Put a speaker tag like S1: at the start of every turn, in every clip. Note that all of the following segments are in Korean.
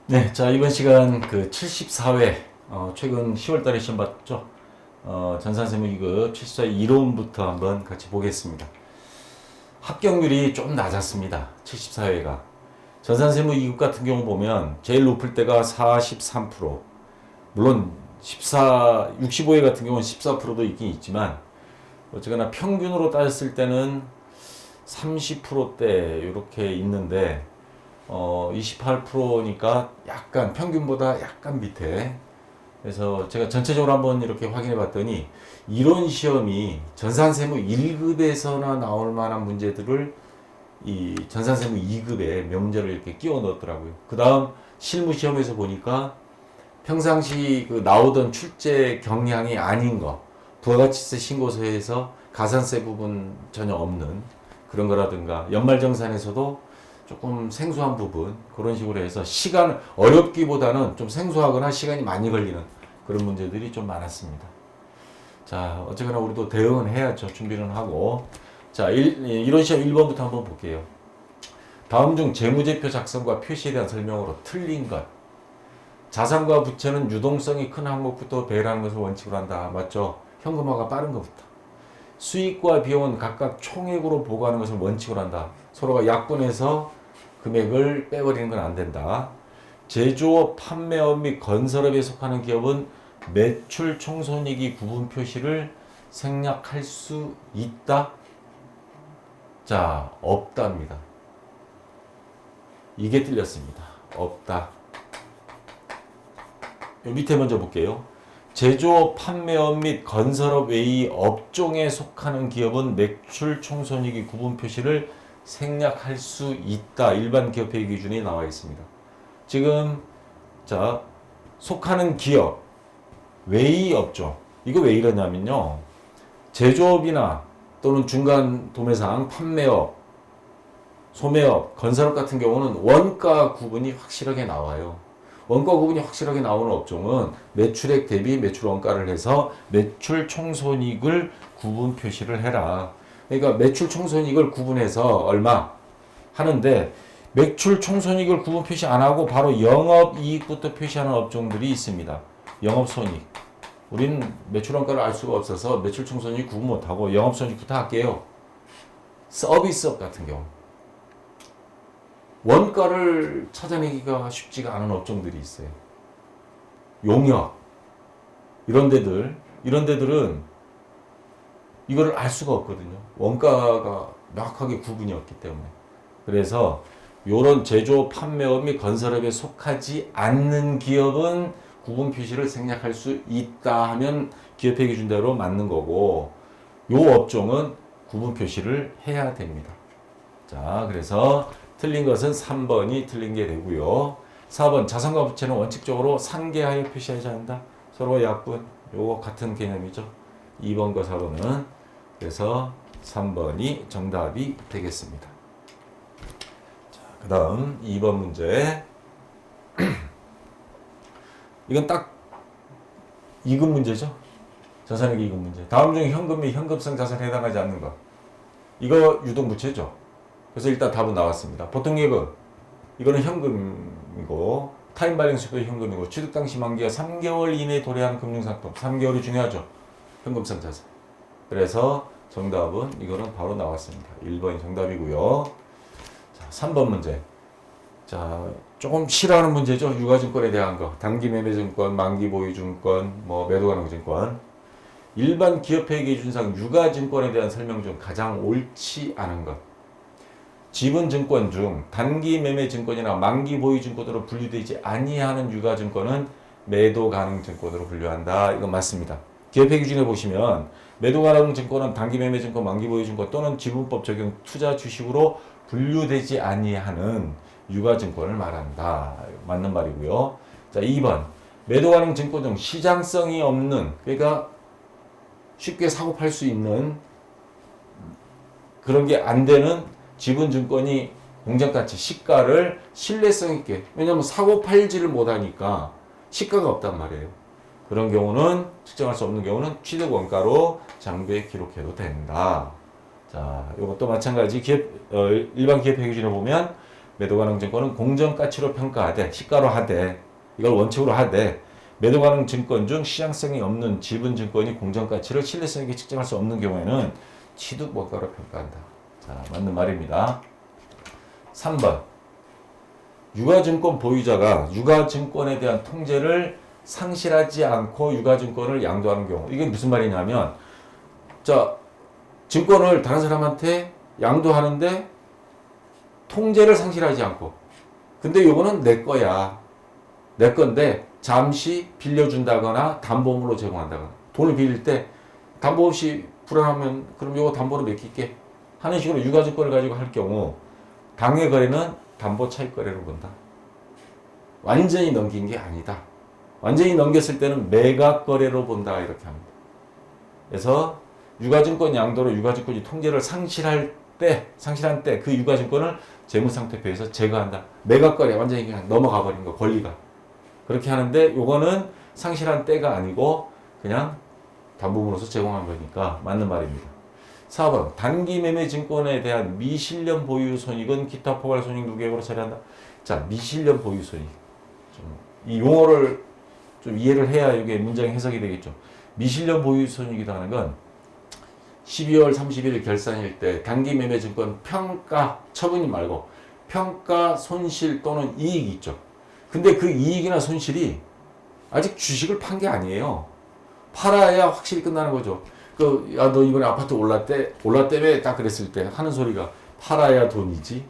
S1: 네, 자, 이번 시간 그 74회, 최근 10월 달에 시험 봤죠? 전산세무 2급 74회 이론부터 한번 같이 보겠습니다. 합격률이 좀 낮았습니다. 74회가. 전산세무 2급 같은 경우 보면 제일 높을 때가 43%. 물론 65회 같은 경우는 14%도 있긴 있지만, 어쨌거나 평균으로 따졌을 때는 30%대 이렇게 있는데, 28%니까 약간 평균보다 약간 밑에. 그래서 제가 전체적으로 한번 이렇게 확인해 봤더니 이론 시험이 전산세무 1급에서나 나올 만한 문제들을 이 전산세무 2급에 몇 문제를 이렇게 끼워 넣었더라고요. 그 다음 실무 시험에서 보니까 평상시 그 나오던 출제 경향이 아닌 거, 부가가치세 신고서에서 가산세 부분 전혀 없는 그런 거라든가, 연말정산에서도 조금 생소한 부분, 그런 식으로 해서 시간 어렵기보다는 좀 생소하거나 시간이 많이 걸리는 그런 문제들이 좀 많았습니다. 자, 어쨌거나 우리도 대응은 해야죠. 준비는 하고. 자, 이론 시험 1번부터 한번 볼게요. 다음 중 재무제표 작성과 표시에 대한 설명으로 틀린 것. 자산과 부채는 유동성이 큰 항목부터 배열하는 것을 원칙으로 한다. 맞죠? 현금화가 빠른 것부터. 수익과 비용은 각각 총액으로 보고하는 것을 원칙으로 한다. 서로가 약분해서 금액을 빼버리는 건 안 된다. 제조업, 판매업 및 건설업에 속하는 기업은 매출 총손익이 구분 표시를 생략할 수 있다? 자, 없답니다. 이게 틀렸습니다. 없다. 요 밑에 먼저 볼게요. 제조업, 판매업 및 건설업 외의 업종에 속하는 기업은 매출 총손익이 구분 표시를 생략할 수 있다. 일반 기업회의 기준이 나와 있습니다. 지금 자, 속하는 기업 외의 업종, 이거 왜 이러냐면요, 제조업이나 또는 중간 도매상, 판매업, 소매업, 건설업 같은 경우는 원가 구분이 확실하게 나와요. 원가 구분이 확실하게 나오는 업종은 매출액 대비 매출 원가를 해서 매출 총손익을 구분 표시를 해라. 그러니까 매출 총손익을 구분해서 얼마 하는데, 매출 총손익을 구분 표시 안 하고 바로 영업이익부터 표시하는 업종들이 있습니다. 영업손익. 우리는 매출 원가를 알 수가 없어서 매출 총손익 구분 못하고 영업손익부터 할게요. 서비스업 같은 경우 원가를 찾아내기가 쉽지가 않은 업종들이 있어요. 용역 이런 데들은 이거를 알 수가 없거든요. 원가가 명확하게 구분이 없기 때문에. 그래서 요런 제조, 판매업 및 건설업에 속하지 않는 기업은 구분 표시를 생략할 수 있다 하면 기업회 기준대로 맞는 거고, 요 업종은 구분 표시를 해야 됩니다. 자, 그래서 틀린 것은 3번이 틀린 게 되고요. 4번 자산과 부채는 원칙적으로 상계하여 표시하지 않는다. 서로 약분. 요거 같은 개념이죠. 2번과 4번은. 그래서 3번이 정답이 되겠습니다. 자, 그 다음 2번 문제. 이건 딱 2급 문제죠. 자산액 2급 문제. 다음 중 현금 및 현금성 자산에 해당하지 않는 것. 이거 유동부채죠. 그래서 일단 답은 나왔습니다. 보통 예금, 이거는 현금이고, 타임 발행 수표 현금이고, 취득 당시 만기가 3개월 이내에 도래한 금융상품. 3개월이 중요하죠. 현금성 자산. 그래서 정답은 이거는 바로 나왔습니다. 1번이 정답이고요. 자, 3번 문제. 자, 조금 싫어하는 문제죠. 유가증권에 대한 거. 단기매매증권, 만기보유증권, 매도가능증권. 일반 기업회계 기준상 유가증권에 대한 설명 중 가장 옳지 않은 것. 지분증권 중 단기매매증권이나 만기보유증권으로 분류되지 아니하는 유가증권은 매도가능증권으로 분류한다. 이건 맞습니다. 기업회 기준에 보시면 매도가능증권은 단기매매증권, 만기보유증권 또는 지분법 적용 투자 주식으로 분류되지 아니하는 유가증권을 말한다. 맞는 말이고요. 자, 2번. 매도가능증권 중 시장성이 없는, 그러니까 쉽게 사고 팔 수 있는 그런 게 안 되는 지분증권이 공정가치, 시가를 신뢰성 있게, 왜냐하면 사고 팔지를 못하니까 시가가 없단 말이에요. 그런 경우는, 측정할 수 없는 경우는 취득 원가로 장부에 기록해도 된다. 자, 이것도 마찬가지. 일반 기업회 기준에 보면 매도 가능 증권은 공정 가치로 평가하되 시가로 하되 이걸 원칙으로 하되 매도 가능 증권 중 시장성이 없는 지분 증권이 공정 가치를 신뢰성 있게 측정할 수 없는 경우에는 취득 원가로 평가한다. 자, 맞는 말입니다. 3번. 유가증권 보유자가 유가증권에 대한 통제를 상실하지 않고 유가증권을 양도하는 경우. 이게 무슨 말이냐면, 자, 증권을 다른 사람한테 양도하는데 통제를 상실하지 않고. 근데 요거는 내 거야. 내 건데 잠시 빌려준다거나 담보물로 제공한다거나. 돈을 빌릴 때 담보 없이 불안하면 그럼 요거 담보로 맡길게 하는 식으로 유가증권을 가지고 할 경우 당해 거래는 담보 차익 거래로 본다. 완전히 넘긴 게 아니다. 완전히 넘겼을 때는 매각 거래로 본다 이렇게 합니다. 그래서 유가증권 양도로 유가증권이 통제를 상실한 때 그 유가증권을 재무상태표에서 제거한다. 매각 거래 완전히 그냥 넘어가 버린 거 권리가. 그렇게 하는데 요거는 상실한 때가 아니고 그냥 담보물로서 제공한 거니까 맞는 말입니다. 4번 단기 매매 증권에 대한 미실현 보유 손익은 기타 포괄 손익 누계액으로 처리한다. 자, 미실현 보유 손익. 이 용어를 좀 이해를 해야 이게 문장 해석이 되겠죠. 미실현 보유 손익이라는 건 12월 30일 결산일 때 단기 매매 증권 평가 처분이 말고 평가 손실 또는 이익이 있죠. 근데 그 이익이나 손실이 아직 주식을 판 게 아니에요. 팔아야 확실히 끝나는 거죠. 야, 너 이번에 아파트 올랐다며 딱 그랬을 때 하는 소리가 팔아야 돈이지.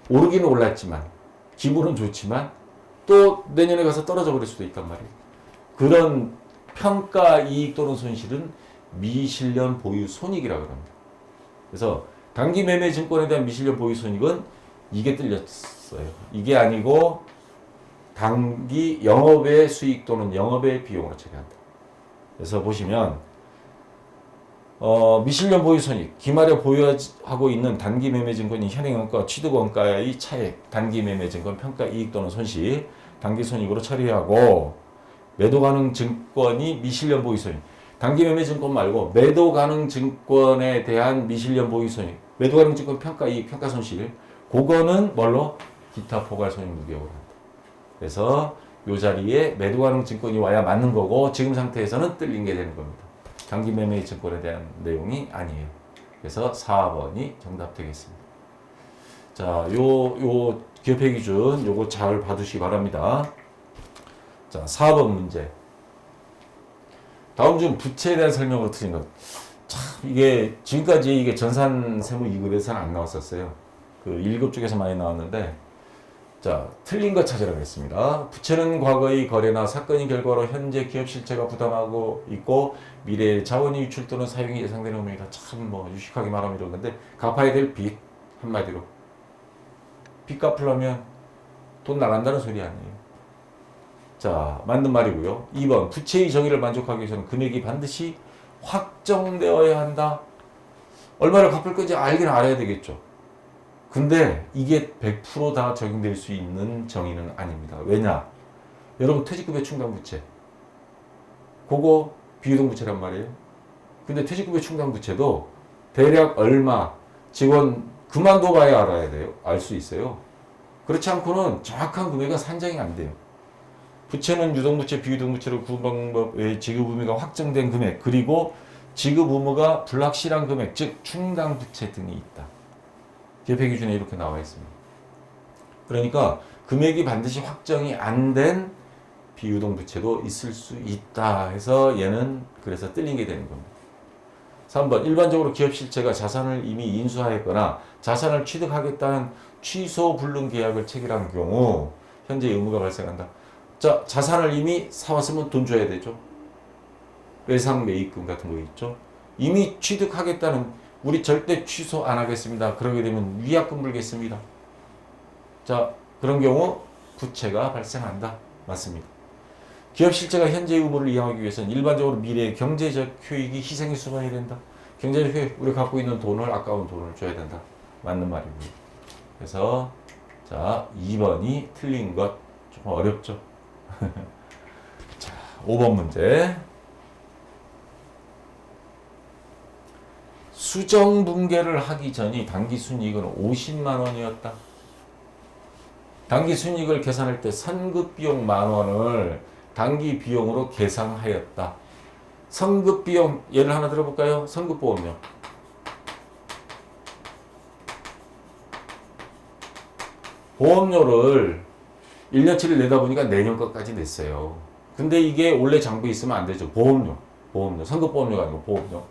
S1: 오르기는 올랐지만, 기분은 좋지만, 또 내년에 가서 떨어져 버릴 수도 있단 말이에요. 그런 평가 이익 또는 손실은 미실현 보유 손익이라고 합니다. 그래서 단기 매매 증권에 대한 미실현 보유 손익은 이게 뜰렸어요. 이게 아니고 단기 영업의 수익 또는 영업의 비용으로 처리한다. 그래서 보시면 미실현 보유 손익, 기말에 보유하고 있는 단기 매매 증권이 현행원가, 취득원가의 차액, 단기 매매 증권 평가 이익 또는 손실, 단기 손익으로 처리하고 매도 가능 증권이 미실현 보유 손익, 단기 매매 증권 말고 매도 가능 증권에 대한 미실현 보유 손익, 매도 가능 증권 평가 이익, 평가 손실, 그거는 뭘로? 기타 포괄 손익 누계액으로 한다. 그래서 이 자리에 매도 가능 증권이 와야 맞는 거고 지금 상태에서는 뜰린 게 되는 겁니다. 단기 매매 증권에 대한 내용이 아니에요. 그래서 4번이 정답 되겠습니다. 자, 요 기업회 기준 요거 잘 봐두시기 바랍니다. 자, 4번 문제. 다음 중 부채에 대한 설명으로 틀린 것. 참, 이게 지금까지 이게 전산 세무 2급에서는 안 나왔었어요. 그 1급 쪽에서 많이 나왔는데, 자, 틀린 것 찾으라고 했습니다. 부채는 과거의 거래나 사건의 결과로 현재 기업 실체가 부담하고 있고 미래의 자원이 유출 또는 사용이 예상되는 의미다. 참 뭐 유식하게 말하면 이런 건데 갚아야 될 빚 한마디로 빚 갚으려면 돈 나간다는 소리 아니에요. 자, 맞는 말이고요. 2번 부채의 정의를 만족하기 위해서는 금액이 반드시 확정되어야 한다. 얼마를 갚을 건지 알긴 알아야 되겠죠. 근데 이게 100% 다 적용될 수 있는 정의는 아닙니다. 왜냐? 여러분 퇴직급여 충당부채 그거 비유동부채란 말이에요. 근데 퇴직급여 충당부채도 대략 얼마 직원 그만둬봐야 알아야 돼요. 알 수 있어요. 그렇지 않고는 정확한 금액은 산정이 안 돼요. 부채는 유동부채, 비유동부채로 구분 방법의 지급 의무가 확정된 금액 그리고 지급 의무가 불확실한 금액 즉 충당부채 등이 있다. 기업회 기준에 이렇게 나와 있습니다. 그러니까 금액이 반드시 확정이 안 된 비유동부채도 있을 수 있다 해서 얘는 그래서 뜰린 게 되는 겁니다. 3번 일반적으로 기업 실체가 자산을 이미 인수하였거나 자산을 취득하겠다는 취소 불능 계약을 체결한 경우 현재 의무가 발생한다. 자, 자산을 이미 사왔으면 돈 줘야 되죠. 외상 매입금 같은 거 있죠. 이미 취득하겠다는 우리 절대 취소 안 하겠습니다. 그러게 되면 위약금 물겠습니다. 자, 그런 경우 부채가 발생한다. 맞습니다. 기업 실체가 현재 의무를 이행하기 위해서는 일반적으로 미래의 경제적 효익이 희생의 수반이 된다. 경제적 효익, 우리가 갖고 있는 돈을 아까운 돈을 줘야 된다. 맞는 말입니다. 그래서 자, 2번이 틀린 것 좀 어렵죠. 자, 5번 문제. 수정 붕괴를 하기 전이 당기 순이익은 50만 원이었다. 당기 순이익을 계산할 때 선급 비용 10,000원을 당기 비용으로 계상하였다. 선급 비용 예를 하나 들어볼까요? 선급 보험료. 보험료를 1년치를 내다 보니까 내년 것까지 냈어요. 근데 이게 원래 장부에 있으면 안 되죠. 보험료. 선급 보험료가 아니고 보험료.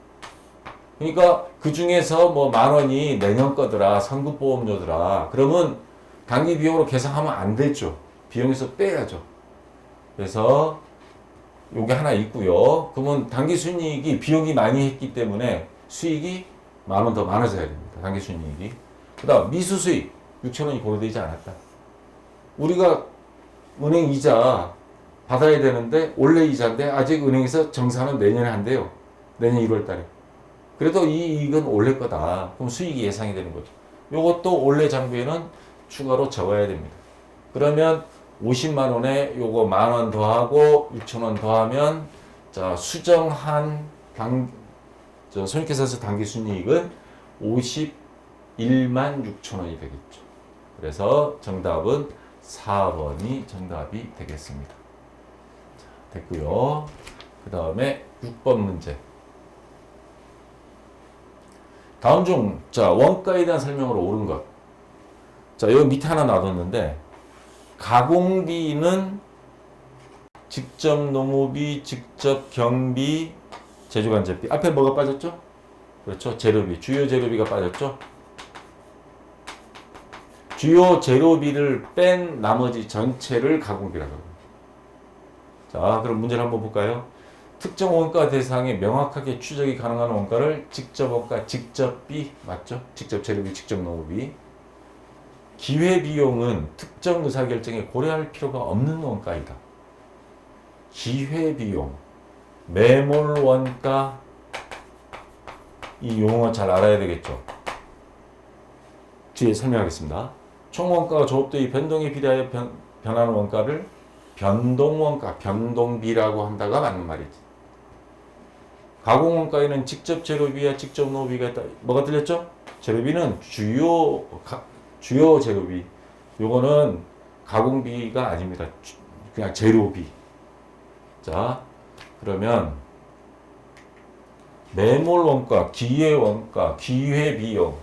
S1: 그러니까 그 중에서 뭐 10,000원이 내년 거더라. 선급 보험료더라. 그러면 당기 비용으로 계상하면 안 되죠. 비용에서 빼야죠. 그래서 요게 하나 있고요. 그러면 당기 순이익이 비용이 많이 했기 때문에 수익이 10,000원 더 많아져야 됩니다. 당기 순이익이. 그 다음 미수 수익 6,000원이 고려되지 않았다. 우리가 은행 이자 받아야 되는데 원래 이자인데 아직 은행에서 정산은 내년에 한대요. 내년 1월 달에. 그래도 이 이익은 올해 거다. 그럼 수익이 예상이 되는 거죠. 요것도 올해 장부에는 추가로 적어야 됩니다. 그러면 50만 원에 요거 10,000원 더하고 6,000원 더하면 자 수정한 손익계산서 당기 순이익은 51만 6,000원이 되겠죠. 그래서 정답은 4번이 정답이 되겠습니다. 자, 됐고요. 그 다음에 6번 문제. 다음 중, 자, 원가에 대한 설명으로 옳은 것. 자, 여기 밑에 하나 놔뒀는데, 가공비는 직접 농업비, 직접 경비, 제조간접비. 앞에 뭐가 빠졌죠? 그렇죠. 재료비. 주요 재료비가 빠졌죠. 주요 재료비를 뺀 나머지 전체를 가공비라고 합니다. 자, 그럼 문제를 한번 볼까요? 특정 원가 대상에 명확하게 추적이 가능한 원가를 직접 원가, 직접비 맞죠? 직접 재료비, 직접 농업비. 기회비용은 특정 의사결정에 고려할 필요가 없는 원가이다. 기회비용, 매몰원가, 이 용어 잘 알아야 되겠죠? 뒤에 설명하겠습니다. 총원가가 조업되의 변동에 비례하여 변하는 원가를 변동원가, 변동비라고 한다가 맞는 말이지. 가공원가에는 직접 재료비와 직접 농업비가 있다. 뭐가 들렸죠? 재료비는 주요 재료비. 요거는 가공비가 아닙니다. 그냥 재료비. 자, 그러면 매몰원가, 기회원가, 기회비용.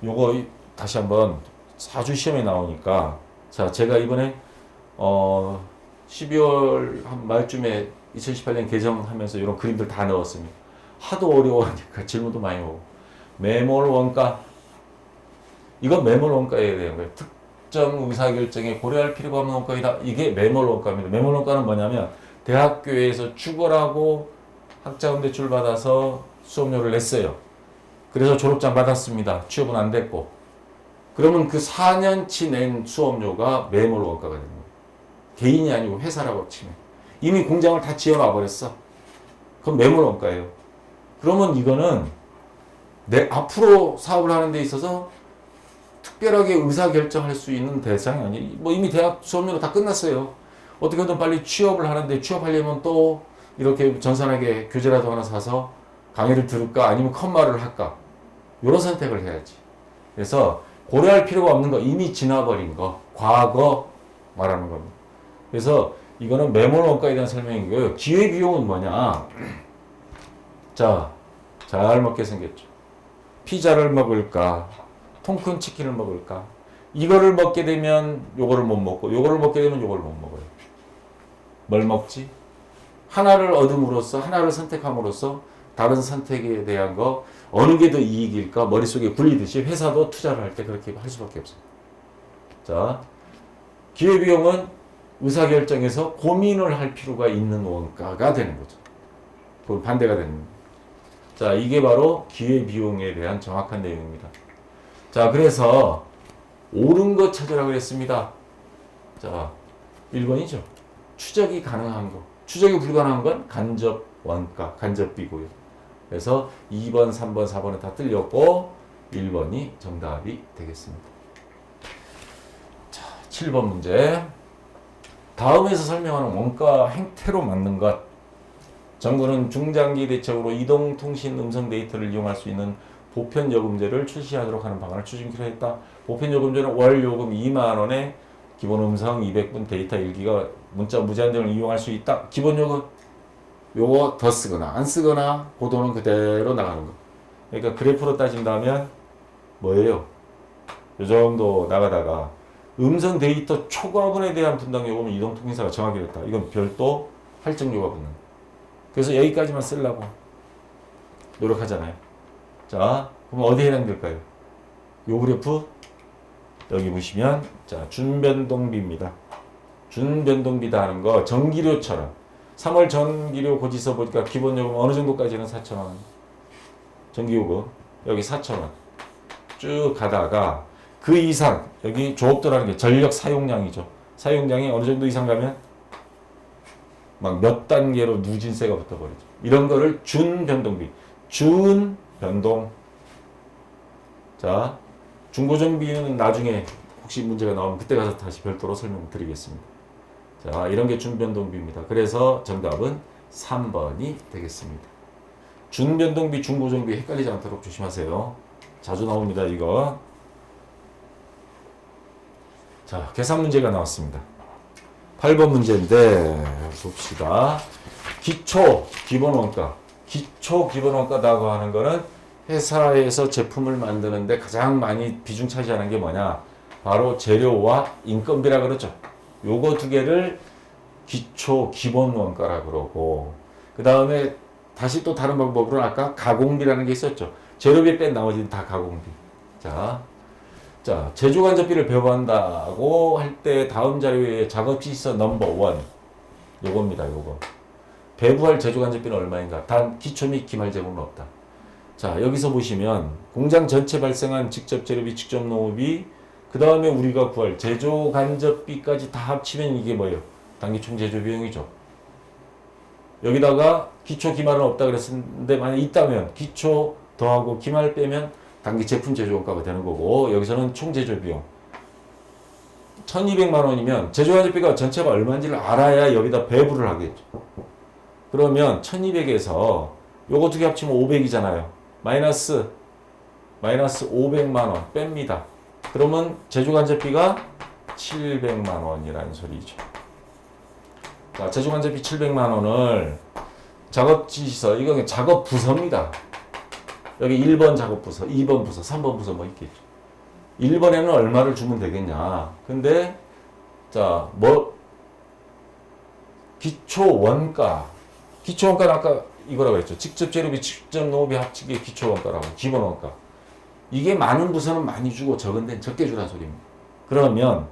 S1: 요거 다시 한번 사주 시험에 나오니까 자, 제가 이번에 12월 한 말쯤에 2018년 개정하면서 이런 그림들 다 넣었습니다. 하도 어려워하니까 질문도 많이 오고. 매몰원가. 이건 매몰원가에 대한 거예요. 특정 의사결정에 고려할 필요가 없는 원가이다. 이게 매몰원가입니다. 매몰원가는 뭐냐면 대학교에서 축월하고 학자금 대출 받아서 수업료를 냈어요. 그래서 졸업장 받았습니다. 취업은 안 됐고. 그러면 그 4년치 낸 수업료가 매몰원가가 됩니다. 개인이 아니고 회사라고 치면. 이미 공장을 다 지어놔 버렸어. 그럼 매몰원가예요. 그러면 이거는 앞으로 사업을 하는 데 있어서 특별하게 의사결정할 수 있는 대상이 아니에요. 뭐 이미 대학 수업료가 다 끝났어요. 어떻게든 빨리 취업을 하는데 취업하려면 또 이렇게 전산하게 교재라도 하나 사서 강의를 들을까 아니면 컴마를 할까 이런 선택을 해야지. 그래서 고려할 필요가 없는 거 이미 지나버린 거 과거 말하는 겁니다. 그래서 이거는 매몰원가에 대한 설명이고요. 기회비용은 뭐냐? 자, 잘 먹게 생겼죠. 피자를 먹을까? 통큰 치킨을 먹을까? 이거를 먹게 되면 요거를 못 먹고 요거를 먹게 되면 요거를 못 먹어요. 뭘 먹지? 하나를 얻음으로써 하나를 선택함으로써 다른 선택에 대한 거 어느 게 더 이익일까 머릿속에 굴리듯이 회사도 투자를 할 때 그렇게 할 수밖에 없어요. 자, 기회비용은 의사결정에서 고민을 할 필요가 있는 원가가 되는 거죠. 그 반대가 되는 거예요. 자, 이게 바로 기회비용에 대한 정확한 내용입니다. 자, 그래서 옳은 거 찾으라고 그랬습니다. 자, 1번이죠. 추적이 가능한 거. 추적이 불가능한 건 간접 원가, 간접비고요. 그래서 2번, 3번, 4번은 다 틀렸고 1번이 정답이 되겠습니다. 자, 7번 문제. 다음에서 설명하는 원가 행태로 맞는 것. 정부는 중장기 대책으로 이동통신 음성 데이터를 이용할 수 있는 보편요금제를 출시하도록 하는 방안을 추진키로 했다. 보편요금제는 월 요금 2만 원에 기본 음성 200분 데이터 1기가 문자 무제한 등을 이용할 수 있다. 기본 요금 요거 더 쓰거나 안 쓰거나 고도는 그대로 나가는 거. 그러니까 그래프로 따진다면 뭐예요? 요 정도 나가다가 음성 데이터 초과분에 대한 분당 요금은 이동통신사가 정하기로 했다. 이건 별도 할증료가 붙는 거. 그래서 여기까지만 쓰려고 노력하잖아요. 자, 그럼 어디에 해당될까요? 요 그래프 여기 보시면 자 준변동비입니다. 준변동비다 하는 거 전기료처럼 3월 전기료 고지서 보니까 기본 요금 어느 정도까지는 4,000원. 전기요금 여기 4,000원. 쭉 가다가 그 이상 여기 조업도라는 게 전력 사용량이죠. 사용량이 어느 정도 이상 가면 막 몇 단계로 누진세가 붙어버리죠. 이런 거를 준변동비. 준변동. 자, 중고정비는 나중에 혹시 문제가 나오면 그때 가서 다시 별도로 설명드리겠습니다. 자, 이런 게 준변동비입니다. 그래서 정답은 3번이 되겠습니다. 준변동비, 중고정비 헷갈리지 않도록 조심하세요. 자주 나옵니다, 이거. 자, 계산 문제가 나왔습니다. 8번 문제인데 봅시다. 기초 기본원가. 기초 기본원가라고 하는 거는 회사에서 제품을 만드는데 가장 많이 비중 차지하는 게 뭐냐? 바로 재료와 인건비라 그러죠. 요거 두 개를 기초 기본원가라 그러고, 그 다음에 다시 또 다른 방법으로는 아까 가공비라는 게 있었죠. 재료비 뺀 나머지는 다 가공비. 자, 제조간접비를 배분한다고 할 때 다음 자료에 작업지시서 넘버 1 요겁니다. 요거 배부할 제조간접비는 얼마인가? 단 기초 및 기말 제공은 없다. 자, 여기서 보시면 공장 전체 발생한 직접 재료비, 직접 농업비, 그 다음에 우리가 구할 제조간접비까지 다 합치면 이게 뭐예요? 단기 총 제조 비용이죠. 여기다가 기초 기말은 없다 그랬는데 만약 있다면 기초 더하고 기말 빼면 단기 제품 제조원가가 되는 거고, 여기서는 총 제조 비용 1,200만 원이면 제조간접비가 전체가 얼마인지를 알아야 여기다 배부를 하겠죠. 그러면 1,200에서 요거 두 개 합치면 500이잖아요. 마이너스 500만 원 뺍니다. 그러면 제조간접비가 700만 원이라는 소리죠. 자, 제조간접비 700만 원을 작업지시서, 이건 작업 부서입니다. 여기 1번 작업 부서, 2번 부서, 3번 부서 뭐 있겠죠. 1번에는 얼마를 주면 되겠냐. 근데 자, 기초 원가. 기초 원가는 아까 이거라고 했죠. 직접 재료비, 직접 농업비 합치기 기초 원가라고, 기본 원가. 이게 많은 부서는 많이 주고 적은 데는 적게 주라는 소리입니다. 그러면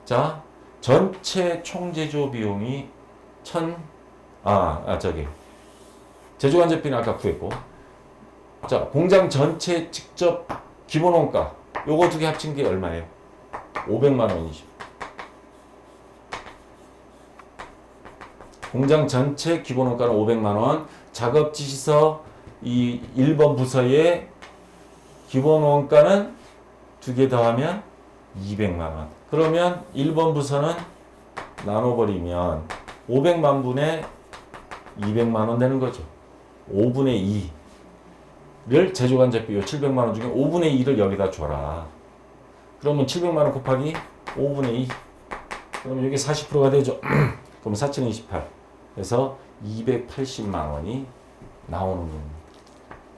S1: 자, 전체 총 제조 비용이 제조간접비는 아까 구했고, 자, 공장 전체 직접 기본 원가 요거 두 개 합친 게 얼마예요? 500만 원이죠. 공장 전체 기본 원가는 500만 원. 작업 지시서 이 1번 부서의 기본 원가는 두 개 더하면 200만 원. 그러면 1번 부서는 나눠버리면 500만 분의 200만 원 되는 거죠. 5분의 2를 제조간접비 요 700만 원 중에 5분의 2를 여기다 줘라. 그러면 700만 원 곱하기 5분의 2. 그럼 여기 40%가 되죠. 그럼 4,028. 그래서 280만 원이 나오는 겁니다.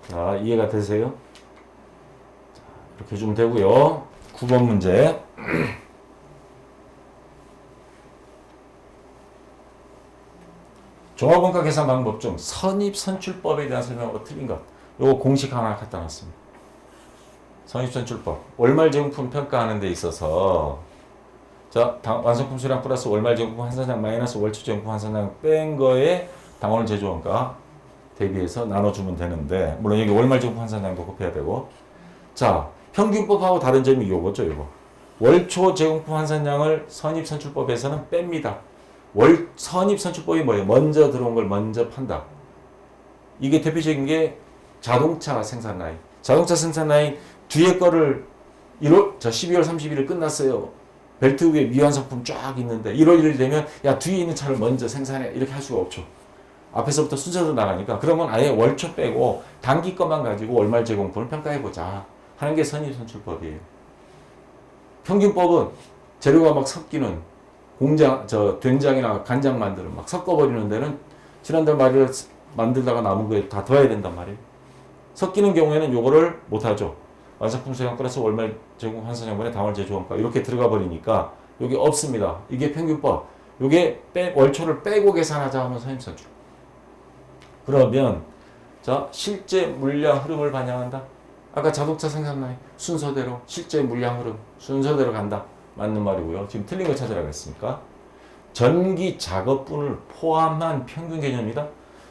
S1: 자, 이해가 되세요? 자, 이렇게 주면 되고요. 9번 문제. 종합원가 계산 방법 중 선입선출법에 대한 설명으로 틀린 것. 요거 공식 하나 갖다 놨습니다. 선입선출법. 월말 제공품 평가하는 데 있어서 자, 완성품 수량 플러스 월말 제공품 환산량 마이너스 월초 제공품 환산량 뺀 거에 당월 제조원가 대비해서 나눠주면 되는데, 물론 여기 월말 제공품 환산량도 곱해야 되고, 자, 평균법하고 다른 점이 요거죠, 요거. 월초 제공품 환산량을 선입선출법에서는 뺍니다. 선입선출법이 뭐예요? 먼저 들어온 걸 먼저 판다. 이게 대표적인 게 자동차 생산 라인. 자동차 생산 라인 뒤에 거를 12월 31일 끝났어요. 벨트 위에 미완성품 쫙 있는데 1월 1일 되면 야, 뒤에 있는 차를 먼저 생산해. 이렇게 할 수가 없죠. 앞에서부터 순서대로 나가니까, 그러면 아예 월초 빼고 단기 것만 가지고 월말 제공품을 평가해보자 하는 게 선입선출법이에요. 평균법은 재료가 막 섞이는 공장, 된장이나 간장 만드는 막 섞어버리는 데는 지난달 말일 만들다가 남은 거에 다 더해야 된단 말이에요. 섞이는 경우에는 요거를 못하죠. 완성품 수량 플러스 월말 제공 환산형분의 당월 제조원가 이렇게 들어가 버리니까 여기 없습니다. 이게 평균법. 요게 월초를 빼고 계산하자 하면 선임선출. 그러면 자 실제 물량 흐름을 반영한다. 아까 자동차 생산라인 순서대로 실제 물량 흐름 순서대로 간다. 맞는 말이고요. 지금 틀린 거 찾으라고 했으니까. 전기 작업분을 포함한 평균 개념이다.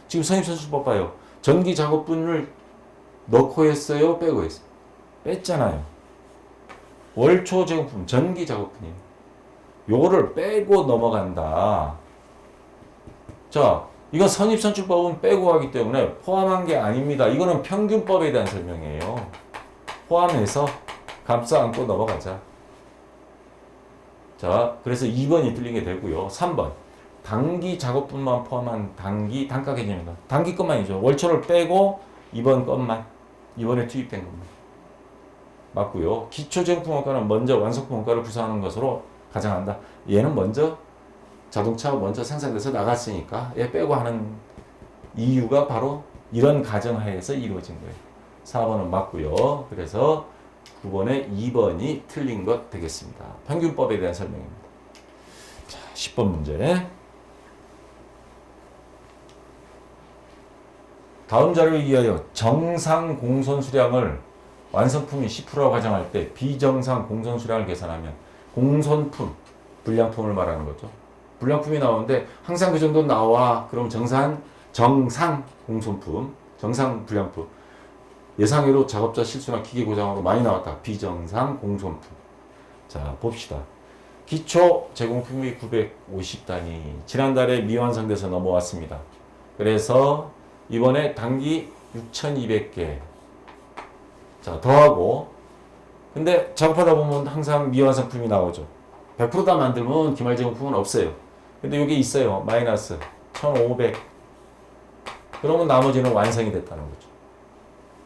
S1: 지금 선임선출법 봐요. 전기 작업분을 넣고 했어요? 빼고 했어요? 뺐잖아요. 월초 제공품 전기 작업분이에요. 요거를 빼고 넘어간다. 자, 이건 선입선출법은 빼고 하기 때문에 포함한 게 아닙니다. 이거는 평균법에 대한 설명이에요. 포함해서 감싸 안고 넘어가자. 자, 그래서 2번이 틀린 게 되고요. 3번. 단기 작업분만 포함한 단가 개념이다. 단기 것만이죠. 월초를 빼고 이번 것만. 이번에 투입된 것만. 맞고요. 기초제품품 원가는 먼저 완성품 원가를 구성하는 것으로 가정한다. 얘는 먼저 자동차가 먼저 생산돼서 나갔으니까 얘 빼고 하는 이유가 바로 이런 가정하에서 이루어진 거예요. 4번은 맞고요. 그래서 9번에 2번이 틀린 것 되겠습니다. 평균법에 대한 설명입니다. 자, 10번 문제. 다음 자료에 의하여 정상 공선 수량을 완성품이 10%라고 가정할 때 비정상 공선 수량을 계산하면 공선품, 불량품을 말하는 거죠. 불량품이 나오는데 항상 그 정도 나와. 그럼 정상 공선품, 정상 불량품. 예상외로 작업자 실수나 기계 고장으로 많이 나왔다. 비정상 공선품. 자, 봅시다. 기초 제공품이 950단위. 지난달에 미완성돼서 넘어왔습니다. 그래서 이번에 단기 6200개. 자, 더하고. 근데 작업하다 보면 항상 미완성품이 나오죠. 100% 다 만들면 기말 제공품은 없어요. 근데 여기 있어요. 마이너스 1500. 그러면 나머지는 완성이 됐다는 거죠.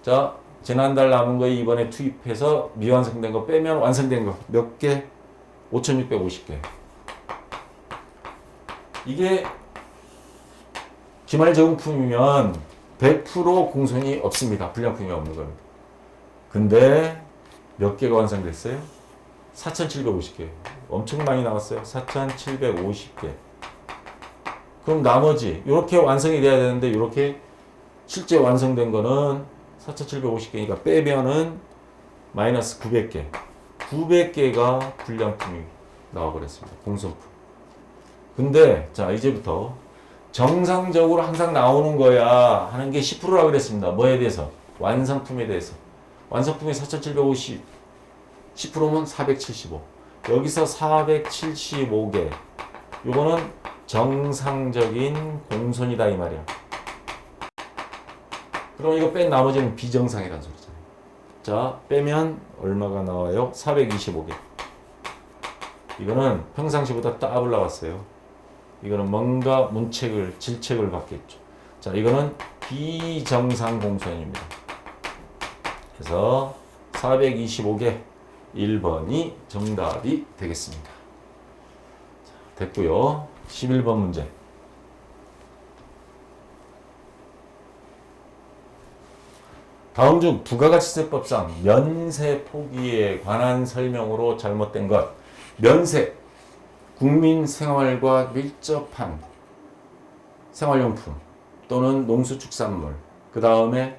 S1: 자, 지난달 남은 거 이번에 투입해서 미완성된 거 빼면 완성된 거 몇 개? 5650개. 이게 기말 제공품이면 100% 공손이 없습니다. 불량품이 없는 겁니다. 근데 몇 개가 완성됐어요? 4750개. 엄청 많이 나왔어요. 4750개. 그럼 나머지 이렇게 완성이 돼야 되는데 이렇게 실제 완성된 거는 4750개니까 빼면은 마이너스 900개. 900개가 불량품이 나와버렸습니다. 공손품. 근데 자 이제부터 정상적으로 항상 나오는 거야 하는 게 10%라고 그랬습니다. 뭐에 대해서? 완성품에 대해서. 완성품이 4750, 10%면 475. 여기서 475개. 요거는 정상적인 공손이다 이 말이야. 그럼 이거 뺀 나머지는 비정상이라는 소리잖아요. 자, 빼면 얼마가 나와요? 425개. 이거는 평상시보다 더블 나왔어요. 이거는 뭔가 질책을 받겠죠. 자, 이거는 비정상 공손입니다. 그래서 425개 1번이 정답이 되겠습니다. 자, 됐고요. 11번 문제. 다음 중 부가가치세법상 면세 포기에 관한 설명으로 잘못된 것. 면세, 국민 생활과 밀접한 생활용품 또는 농수축산물, 그 다음에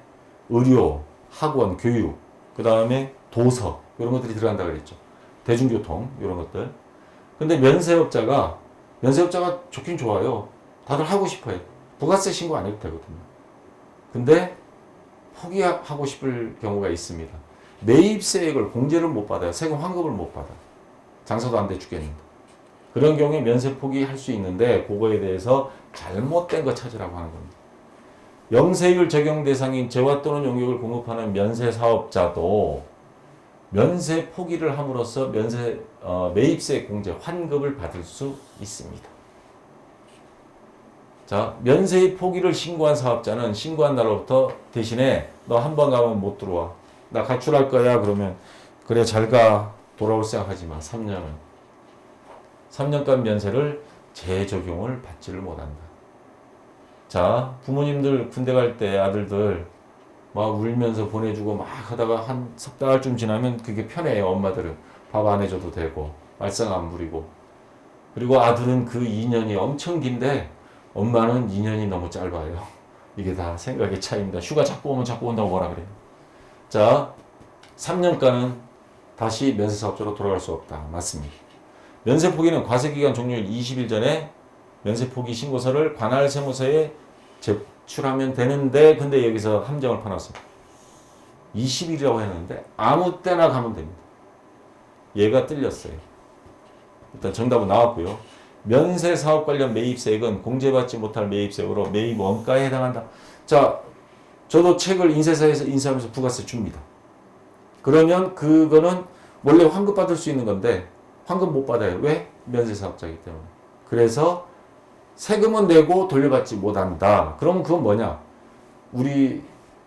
S1: 의료, 학원, 교육, 그 다음에 도서 이런 것들이 들어간다고 그랬죠. 대중교통 이런 것들. 근데 면세업자가 좋긴 좋아요. 다들 하고 싶어요. 부가세 신고 안 해도 되거든요. 근데 포기하고 싶을 경우가 있습니다. 매입세액을 공제를 못 받아요. 세금 환급을 못 받아. 장사도 안 돼 죽겠는데. 그런 경우에 면세 포기할 수 있는데 그거에 대해서 잘못된 거 찾으라고 하는 겁니다. 영세율 적용 대상인 재화 또는 용역을 공급하는 면세 사업자도 면세 포기를 함으로써 매입세 공제 환급을 받을 수 있습니다. 자, 면세 포기를 신고한 사업자는 신고한 날로부터 대신에 너 한 번 가면 못 들어와. 나 가출할 거야. 그러면 그래 잘 가. 돌아올 생각하지 마. 3년은. 3년간 면세를 재적용을 받지를 못한다. 자, 부모님들 군대 갈 때 아들들 막 울면서 보내주고 막 하다가 한 석 달쯤 지나면 그게 편해요. 엄마들은 밥 안 해줘도 되고 말썽 안 부리고. 그리고 아들은 그 2년이 엄청 긴데 엄마는 2년이 너무 짧아요. 이게 다 생각의 차이입니다. 휴가 자꾸 오면 자꾸 온다고 뭐라 그래요. 자, 3년간은 다시 면세사업자로 돌아갈 수 없다. 맞습니다. 면세 포기는 과세기간 종료일 20일 전에 면세 포기 신고서를 관할 세무서에 제출하면 되는데, 근데 여기서 함정을 파놨습니다. 20일이라고 했는데 아무 때나 가면 됩니다. 얘가 틀렸어요. 일단 정답은 나왔고요. 면세 사업 관련 매입세액은 공제받지 못할 매입세액으로 매입 원가에 해당한다. 자, 저도 책을 인쇄사에서 인쇄하면서 부가세 줍니다. 그러면 그거는 원래 환급 받을 수 있는 건데 환급 못 받아요. 왜? 면세 사업자이기 때문에. 그래서 세금은 내고 돌려받지 못한다. 그러면 그건 뭐냐? 우리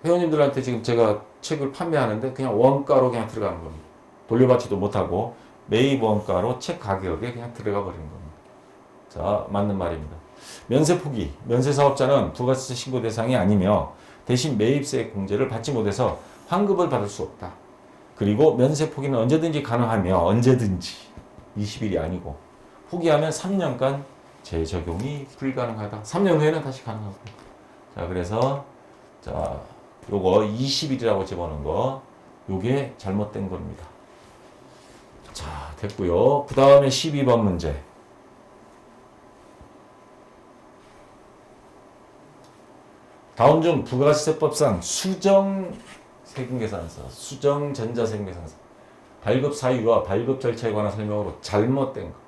S1: 회원님들한테 지금 제가 책을 판매하는데 그냥 원가로 그냥 들어가는 겁니다. 돌려받지도 못하고 매입 원가로 책 가격에 그냥 들어가 버리는 겁니다. 자, 맞는 말입니다. 면세 포기, 면세 사업자는 부가세 신고 대상이 아니며 대신 매입세 공제를 받지 못해서 환급을 받을 수 없다. 그리고 면세 포기는 언제든지 가능하며 언제든지 20일이 아니고 포기하면 3년간 재적용이 불가능하다. 3년 후에는 다시 가능하고. 자, 그래서 자, 요거 20일이라고 집어넣은 거 요게 잘못된 겁니다. 자, 됐고요. 그 다음에 12번 문제. 다음 중 부가세법상 수정 세금계산서, 수정 전자세금계산서 발급 사유와 발급 절차에 관한 설명으로 잘못된 거.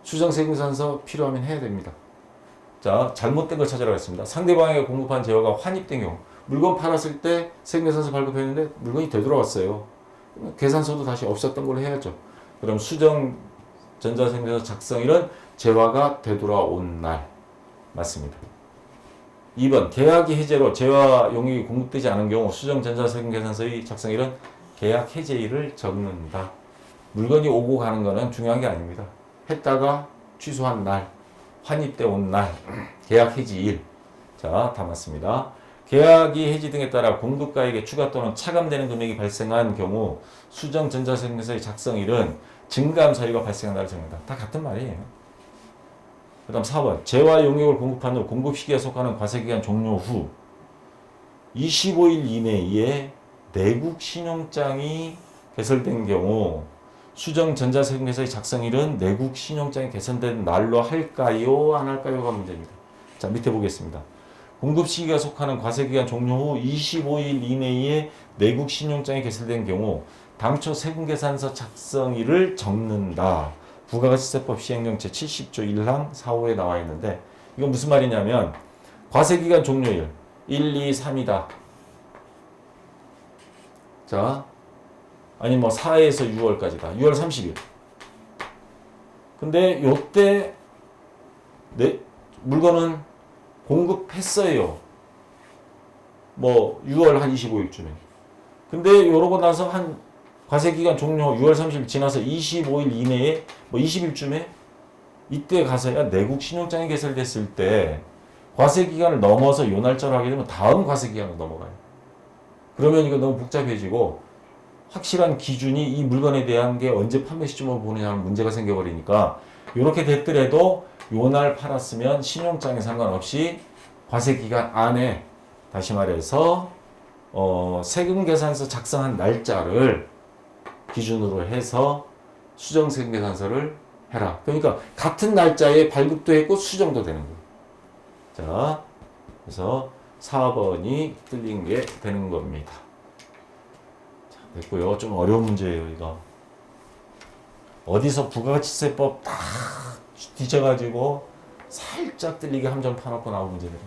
S1: 수정 세금계산서 필요하면 해야 됩니다. 자, 잘못된 걸 찾으라고 했습니다. 상대방에게 공급한 재화가 환입된 경우, 물건 팔았을 때 세금계산서 발급했는데 물건이 되돌아왔어요. 계산서도 다시 없었던 걸로 해야죠. 그럼 수정 전자세금계산서 작성일은 재화가 되돌아온 날 맞습니다. 2번 계약이 해제로 재화 용익이 공급되지 않은 경우 수정 전자세금계산서의 작성일은 계약 해제일을 적는다. 물건이 오고 가는 거는 중요한 게 아닙니다. 했다가 취소한 날, 환입돼 온 날, 계약 해지일. 자, 다 맞습니다. 계약이 해지 등에 따라 공급가액의 추가 또는 차감되는 금액이 발생한 경우 수정 전자세금계산서의 작성일은 증감 사유가 발생한 날을 정한다. 다 같은 말이에요. 그 다음 4번 재화 용역을 공급한 후 공급 시기에 속하는 과세기간 종료 후 25일 이내에 내국 신용장이 개설된 경우 수정 전자세금계산서의 작성일은 내국 신용장이 개설된 날로 할까요? 안 할까요?가 문제입니다. 자, 밑에 보겠습니다. 공급 시기가 속하는 과세기간 종료 후 25일 이내에 내국 신용장이 개설된 경우 당초 세금계산서 작성일을 적는다. 부가가치세법 시행령 제70조 1항 4호에 나와 있는데 이건 무슨 말이냐면 과세기간 종료일 1, 2, 3이다. 자, 아니 뭐 4에서 6월까지다. 6월 30일. 근데 요때 물건은 공급했어요. 뭐 6월 한 25일쯤에. 근데 요러고 나서 한 과세기간 종료 6월 30일 지나서 25일 이내에 뭐 20일쯤에 이때 가서야 내국 신용장이 개설됐을 때 과세기간을 넘어서 요 날짜로 하게 되면 다음 과세기간으로 넘어가요. 그러면 이거 너무 복잡해지고 확실한 기준이 이 물건에 대한 게 언제 판매 시점으로 보느냐는 문제가 생겨버리니까 이렇게 됐더라도 요 날 팔았으면 신용장에 상관없이 과세기간 안에 다시 말해서 세금계산서 작성한 날짜를 기준으로 해서 수정세금계산서를 해라. 그러니까 같은 날짜에 발급도 했고 수정도 되는 거예요. 자, 그래서 4번이 틀린 게 되는 겁니다. 자, 됐고요. 좀 어려운 문제예요, 이거. 어디서 부가가치세법 다 뒤져가지고 살짝 틀리게 함정 파놓고 나온 문제입니다.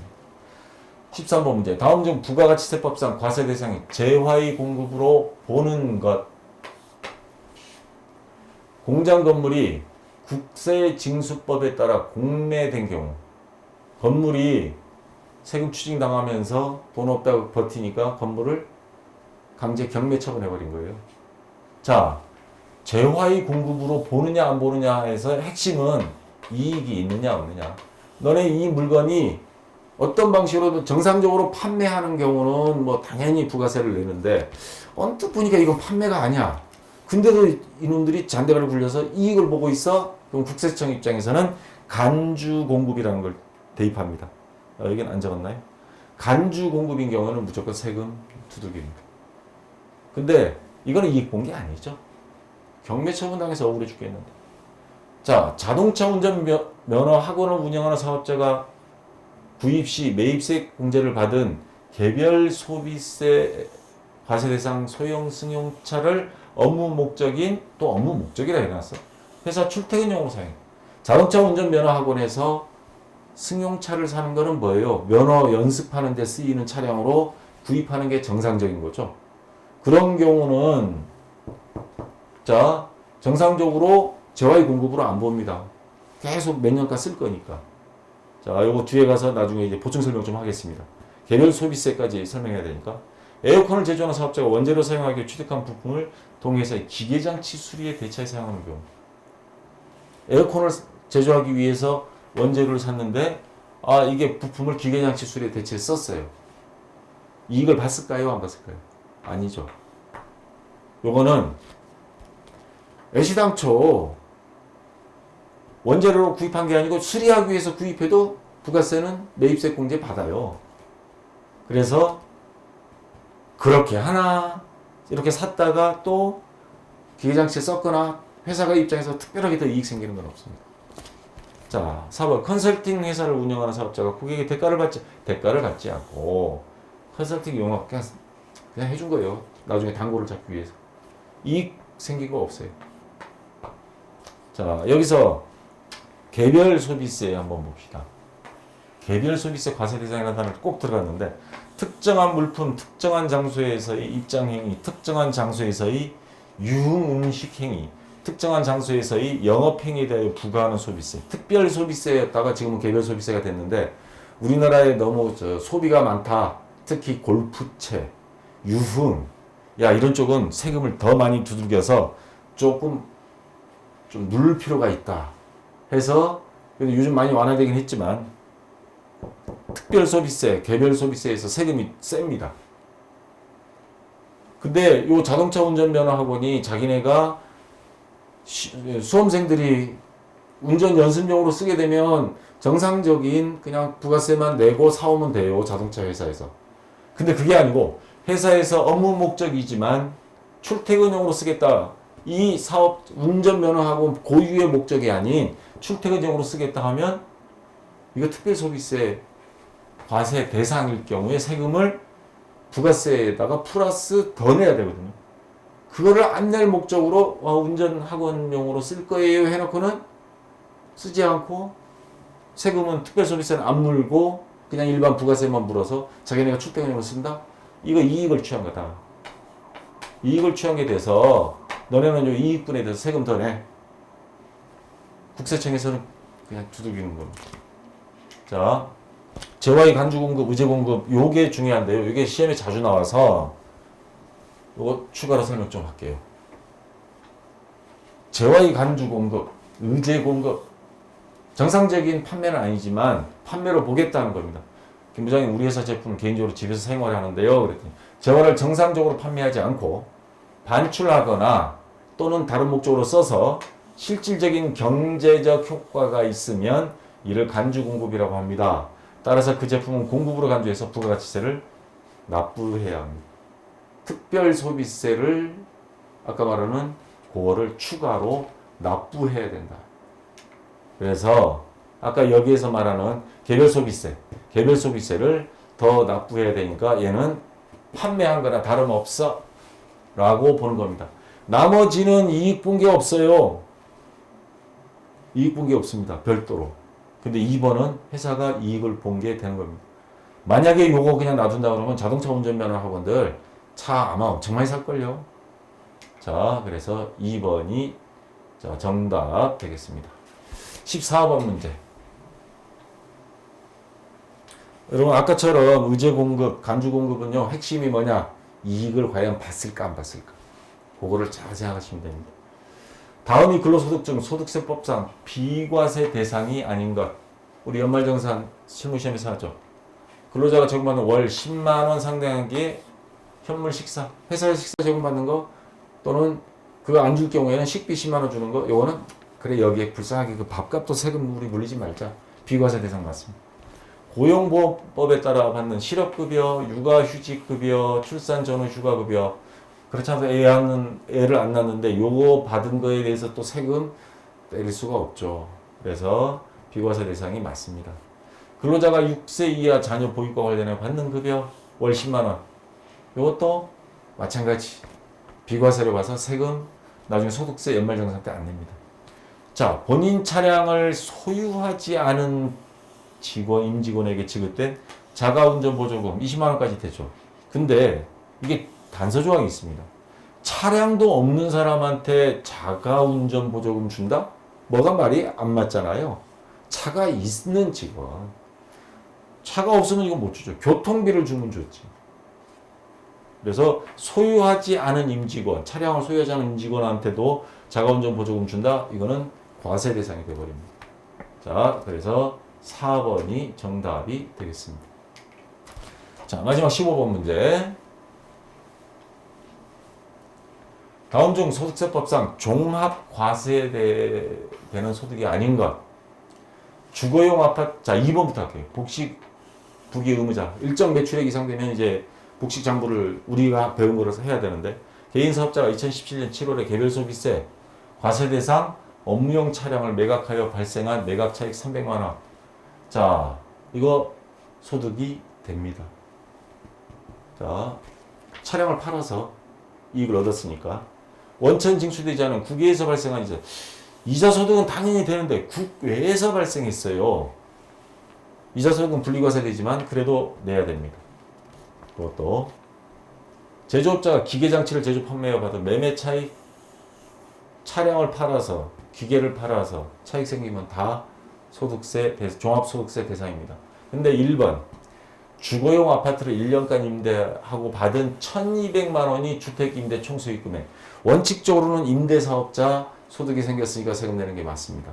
S1: 13번 문제. 다음 중 부가가치세법상 과세 대상이 재화의 공급으로 보는 것. 공장 건물이 국세징수법에 따라 공매된 경우 건물이 세금 추징 당하면서 돈 없다고 버티니까 건물을 강제 경매 처분해버린 거예요. 자, 재화의 공급으로 보느냐 안 보느냐에서 핵심은 이익이 있느냐 없느냐. 너네 이 물건이 어떤 방식으로든 정상적으로 판매하는 경우는 뭐 당연히 부가세를 내는데 언뜻 보니까 이건 판매가 아니야. 근데도 이놈들이 잔대가를 굴려서 이익을 보고 있어. 그럼 국세청 입장에서는 간주 공급이라는 걸 대입합니다. 여기는 안 적었나요? 간주 공급인 경우는 무조건 세금 두들깁니다. 근데 이거는 이익 본 게 아니죠. 경매 처분당해서 억울해 죽겠는데. 자, 자동차 운전 면허 학원을 운영하는 사업자가 구입 시 매입세 공제를 받은 개별 소비세 과세 대상 소형 승용차를 업무 목적인 또 업무 목적이라 해놨어. 회사 출퇴근용으로 사용. 자동차 운전 면허 학원에서 승용차를 사는 거는 뭐예요? 면허 연습하는 데 쓰이는 차량으로 구입하는 게 정상적인 거죠. 그런 경우는 자, 정상적으로 재화의 공급으로 안 봅니다. 계속 몇 년간 쓸 거니까. 자, 요거 뒤에 가서 나중에 이제 보충 설명 좀 하겠습니다. 개별 소비세까지 설명해야 되니까. 에어컨을 제조하는 사업자가 원재료 사용하기 위해 취득한 부품을 동회사의 기계장치 수리에 대체해 사용하는 경우. 에어컨을 제조하기 위해서 원재료를 샀는데, 아, 이게 부품을 기계장치 수리에 대체해 썼어요. 이익을 봤을까요? 안 봤을까요? 아니죠. 요거는 애시당초 원재료로 구입한 게 아니고 수리하기 위해서 구입해도 부가세는 매입세 공제 받아요. 그래서 그렇게 하나 이렇게 샀다가 또 기계장치에 썼거나 회사가 입장에서 특별하게 더 이익 생기는 건 없습니다. 자, 4번 컨설팅 회사를 운영하는 사업자가 고객의 대가를 받지 않고 컨설팅 용역 그냥 해준 거예요. 나중에 단골을 잡기 위해서. 이익 생긴 거 없어요. 자, 여기서 개별 소비세 한번 봅시다. 개별 소비세 과세 대상이라는 단어를 꼭 들어갔는데 특정한 물품, 특정한 장소에서의 입장 행위, 특정한 장소에서의 유흥음식 행위, 특정한 장소에서의 영업 행위에 대하여 부과하는 소비세. 특별 소비세였다가 지금은 개별 소비세가 됐는데 우리나라에 너무 소비가 많다. 특히 골프채, 유흥, 야 이런 쪽은 세금을 더 많이 두들겨서 조금 좀 누를 필요가 있다. 해서 요즘 많이 완화되긴 했지만 특별 소비세, 개별 소비세에서 세금이 셉니다. 근데 요 자동차 운전면허 학원이 자기네가 수험생들이 운전 연습용으로 쓰게 되면 정상적인 그냥 부가세만 내고 사오면 돼요. 자동차 회사에서. 근데 그게 아니고 회사에서 업무 목적이지만 출퇴근용으로 쓰겠다. 이 사업 운전면허학원 고유의 목적이 아닌 출퇴근용으로 쓰겠다 하면 이거 특별소비세 과세 대상일 경우에 세금을 부가세에다가 플러스 더 내야 되거든요. 그거를 안 낼 목적으로 운전학원용으로 쓸 거예요 해놓고는 쓰지 않고 세금은 특별소비세는 안 물고 그냥 일반 부가세만 물어서 자기네가 출퇴근용으로 쓴다? 이거 이익을 취한 거다. 이익을 취한 게 돼서 너네는 요 이익분에 대해서 세금 더 내. 국세청에서는 그냥 두들기는 겁니다. 자, 재화의 간주 공급, 의제 공급, 요게 중요한데요. 요게 시험에 자주 나와서 요거 추가로 설명 좀 할게요. 재화의 간주 공급, 의제 공급. 정상적인 판매는 아니지만 판매로 보겠다는 겁니다. 김 부장님, 우리 회사 제품 개인적으로 집에서 사용을 하는데요. 그랬더니 재화를 정상적으로 판매하지 않고 반출하거나 또는 다른 목적으로 써서 실질적인 경제적 효과가 있으면 이를 간주 공급이라고 합니다. 따라서 그 제품은 공급으로 간주해서 부가가치세를 납부해야 합니다. 특별 소비세를 아까 말하는 그거를 추가로 납부해야 된다. 그래서 아까 여기에서 말하는 개별 소비세를 더 납부해야 되니까 얘는 판매한 거나 다름없어 라고 보는 겁니다. 나머지는 이익 본 게 없어요. 이익 본 게 없습니다. 별도로. 근데 2번은 회사가 이익을 본 게 되는 겁니다. 만약에 요거 그냥 놔둔다 그러면 자동차 운전면허 학원들 차 아마 엄청 많이 살걸요. 자, 그래서 2번이 정답 되겠습니다. 14번 문제. 여러분 아까처럼 의제 공급, 간주 공급은요 핵심이 뭐냐? 이익을 과연 봤을까 안 봤을까? 그거를 잘 생각하시면 됩니다. 다음이 근로소득 중 소득세법상 비과세 대상이 아닌 것. 우리 연말정산 실무시험에서 하죠. 근로자가 적용받는 월 10만 원 상당의 현물 식사, 회사에서 식사 제공받는 거 또는 그거 안 줄 경우에는 식비 10만 원 주는 거, 요거는 그래 여기에 불쌍하게 그 밥값도 세금 우리 물리지 말자. 비과세 대상 맞습니다. 고용보험법에 따라 받는 실업급여, 육아휴직급여, 출산전후 휴가급여, 그렇지 않아도 애를 안 낳는데 요거 받은 거에 대해서 또 세금 때릴 수가 없죠. 그래서 비과세 대상이 맞습니다. 근로자가 6세 이하 자녀 보육과 관련해 받는 급여 월 10만 원. 요것도 마찬가지. 비과세로 봐서 세금 나중에 소득세 연말정산 때 안 냅니다. 자, 본인 차량을 소유하지 않은 임직원에게 지급된 자가운전 보조금 20만 원까지 되죠. 근데 이게 단서 조항이 있습니다. 차량도 없는 사람한테 자가운전 보조금 준다? 뭐가 말이 안 맞잖아요. 차가 있는 직원. 차가 없으면 이거 못 주죠. 교통비를 주면 좋지. 그래서 소유하지 않은 임직원, 차량을 소유하지 않은 임직원한테도 자가운전 보조금 준다? 이거는 과세 대상이 되어버립니다. 자, 그래서 4번이 정답이 되겠습니다. 자, 마지막 15번 문제. 다음 중 소득세법상 종합과세되는 소득이 아닌 것. 주거용 아파트, 자, 2번부터 할게요. 복식, 부기 의무자. 일정 매출액 이상 되면 이제 복식 장부를 우리가 배운 거라서 해야 되는데, 개인 사업자가 2017년 7월에 개별 소비세, 과세 대상 업무용 차량을 매각하여 발생한 매각 차익 300만 원. 자, 이거 소득이 됩니다. 자, 차량을 팔아서 이익을 얻었으니까 원천 징수되지 않은 국외에서 발생한 이자 소득은 당연히 되는데 국외에서 발생했어요. 이자 소득은 분리과세 되지만 그래도 내야 됩니다. 그것도 제조업자가 기계장치를 제조 판매하여 받은 매매 차익, 차량을 팔아서 기계를 팔아서 차익 생기면 다 소득세, 종합소득세 대상입니다. 근데 1번 주거용 아파트를 1년간 임대하고 받은 1,200만 원이 주택임대 총수익 금액. 원칙적으로는 임대사업자 소득이 생겼으니까 세금 내는 게 맞습니다.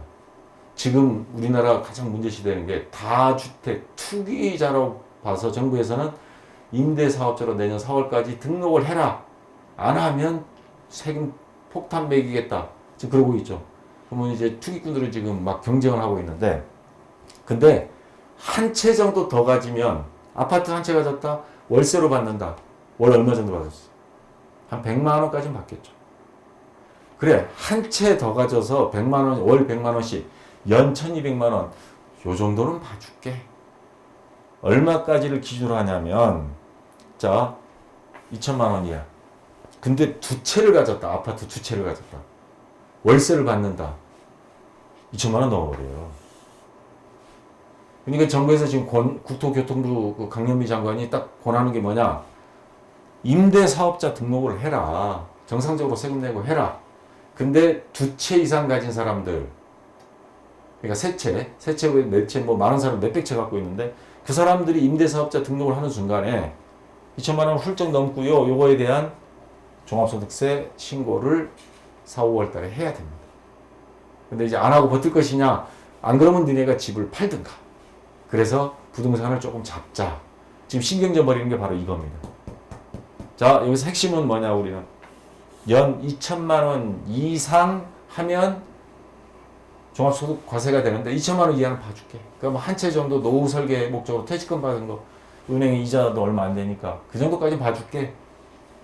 S1: 지금 우리나라 가장 문제시되는 게 다주택 투기자로 봐서 정부에서는 임대사업자로 내년 4월까지 등록을 해라. 안 하면 세금 폭탄 매기겠다. 지금 그러고 있죠. 그러면 이제 투기꾼들은 지금 막 경쟁을 하고 있는데, 근데 한 채 정도 더 가지면, 아파트 한 채 가졌다? 월세로 받는다. 월 얼마 정도 받았어? 한 100만 원까지는 받겠죠. 그래, 한 채 더 가져서 100만 원, 월 100만 원씩, 연 1200만 원, 요 정도는 봐줄게. 얼마까지를 기준으로 하냐면, 자, 2천만 원이야. 근데 두 채를 가졌다. 아파트 두 채를 가졌다. 월세를 받는다. 2천만 원 넣어버려요. 그러니까 정부에서 지금 국토교통부 그 강연미 장관이 딱 권하는 게 뭐냐. 임대사업자 등록을 해라. 정상적으로 세금 내고 해라. 근데 두 채 이상 가진 사람들, 그러니까 세 채, 네 채, 뭐 많은 사람 몇백 채 갖고 있는데 그 사람들이 임대사업자 등록을 하는 순간에 2천만 원 훌쩍 넘고요. 요거에 대한 종합소득세 신고를 4, 5월 달에 해야 됩니다. 근데 이제 안 하고 버틸 것이냐? 안 그러면 니네가 집을 팔든가. 그래서 부동산을 조금 잡자. 지금 신경전 벌이는 게 바로 이겁니다. 자, 여기서 핵심은 뭐냐, 우리는. 연 2천만 원 이상 하면 종합소득 과세가 되는데 2천만 원 이하는 봐줄게. 그럼 한 채 정도 노후 설계 목적으로 퇴직금 받은 거, 은행 이자도 얼마 안 되니까 그 정도까지 봐줄게.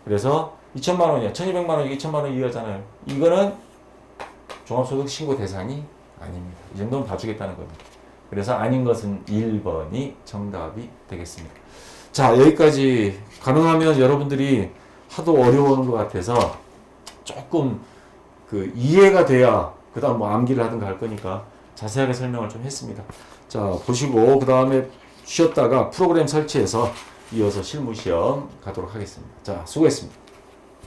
S1: 그래서 2천만 원이야. 1200만 원, 2천만 원 이하잖아요. 이거는 종합소득 신고 대상이 아닙니다. 이 정도는 봐주겠다는 겁니다. 그래서 아닌 것은 1번이 정답이 되겠습니다. 자, 여기까지 가능하면 여러분들이 하도 어려워하는 것 같아서 조금 그 이해가 돼야 그 다음 뭐 암기를 하든가 할 거니까 자세하게 설명을 좀 했습니다. 자, 보시고 그 다음에 쉬었다가 프로그램 설치해서 이어서 실무시험 가도록 하겠습니다. 자, 수고했습니다.